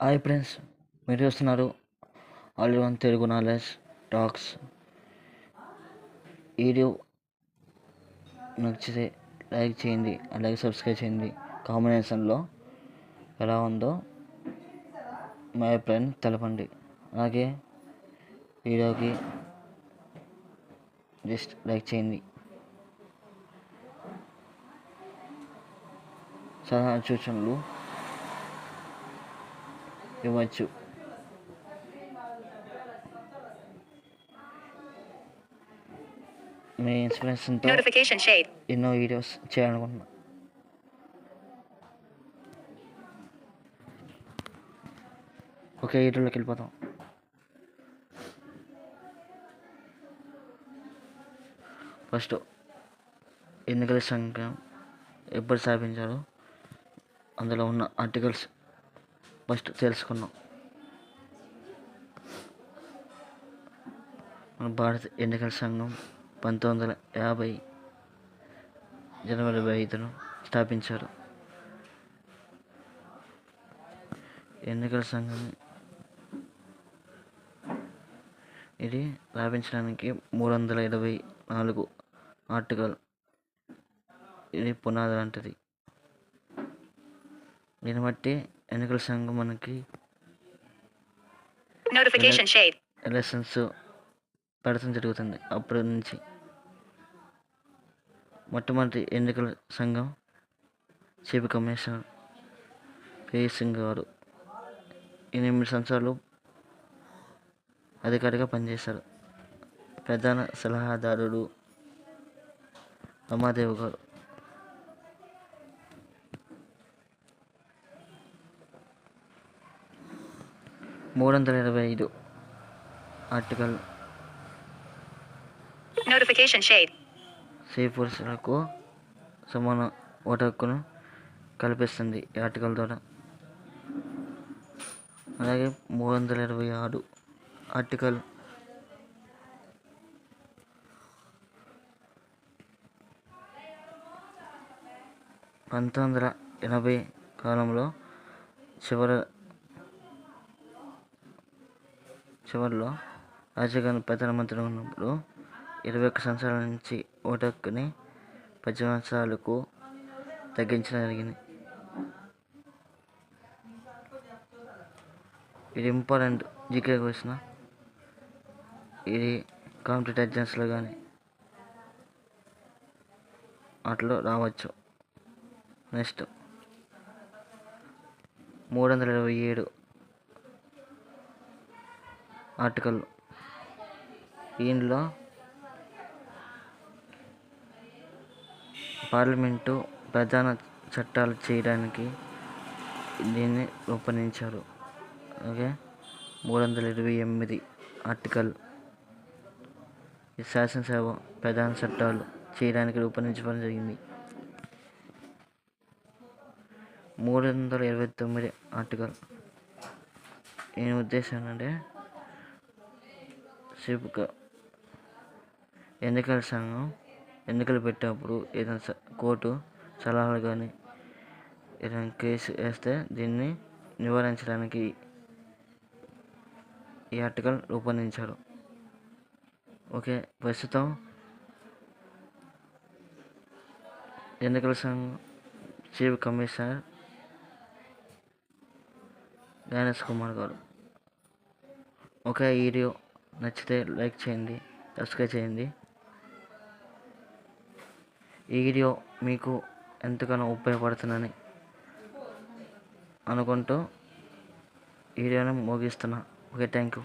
Hi friends, మీరు చూస్తున్నారు all in one Telugu knowledge talks. Video నచ్చితే లైక్ చేయండి, అలాగే సబ్స్క్రైబ్ చేయండి. కాంబినేషన్లో ఎలా ఉందో మా అభిప్రాయం తెలపండి. అలాగే వీడియోకి జస్ట్ లైక్ చేయండి. సలహా సూచనలు ఇవ్వచ్చు. మీ ఇన్స్పిరేషన్తో ఎన్నో వీడియోస్ చేయాలనుకుంటున్నా. ఓకే, వీడియోలోకి వెళ్ళిపోతాం. ఫస్ట్ ఎన్నికల సంఘం ఎప్పుడు స్థాపించారో అందులో ఉన్న ఆర్టికల్స్ ఫస్ట్ తెలుసుకున్నాం. మన భారత ఎన్నికల సంఘం 1950 జనవరి 25 స్థాపించారు. ఎన్నికల సంఘం ఇది స్థాపించడానికి 324 ఆర్టికల్ ఇది పునాది లాంటిది. దీన్ని బట్టి ఎన్నికల సంఘం మనకి ఎలక్షన్స్ పెడతం జరుగుతుంది. అప్పటి నుంచి మొట్టమొదటి ఎన్నికల సంఘం చీఫ్ కమిషనర్ పి.వి. సింగ్ గారు 8 సంవత్సరాలు అధికారిగా పనిచేశారు. ప్రధాన సలహాదారుడు రమాదేవి గారు. (325) ఆర్టికల్ స్త్రీ పురుషులకు సమాన ఓటు హక్కును కల్పిస్తుంది ఈ ఆర్టికల్ ద్వారా. అలాగే 326 ఆర్టికల్ (1980) కాలంలో చివరిలో రాజీవ్ గాంధీ ప్రధానమంత్రి ఉన్నప్పుడు 21 సంవత్సరాల నుంచి ఓటు హక్కుని 10 సంవత్సరాలకు తగ్గించడం జరిగింది. ఇది ఇంపార్టెంట్ జీకే క్వశ్చన్. ఇది కాంపిటేటివ్ ఎగ్జామ్స్లో కానీ వాటిలో రావచ్చు. Next 327 article. దీనిలో పార్లమెంటు ప్రధాన చట్టాలు చేయడానికి దీన్ని రూపొందించారు. Okay, 328 article. ఈ శాసనసభ ప్రధాన చట్టాలు చేయడానికి రూపొందించడం జరిగింది. 329 ఆర్టికల్. దీని ఉద్దేశం ఏంటంటే ఎన్నికల సంఘం ఎన్నికలు పెట్టేటప్పుడు ఏదైనా కోర్టు సలహాలు కానీ ఏదైనా కేసు వేస్తే దీన్ని నివారించడానికి ఈ ఆర్టికల్ రూపొందించారు. ఓకే, ప్రస్తుతం ఎన్నికల సంఘం చీఫ్ కమిషనర్ గణేష్ కుమార్ గారు. ఓకే, ఈ వీడియో నచ్చితే లైక్ చేయండి, సబ్స్క్రైబ్ చేయండి. ఈ వీడియో మీకు ఎంతగానో ఉపయోగపడుతుందని అనుకుంటూ వీడియోని ముగిస్తున్నా. Okay, thank you.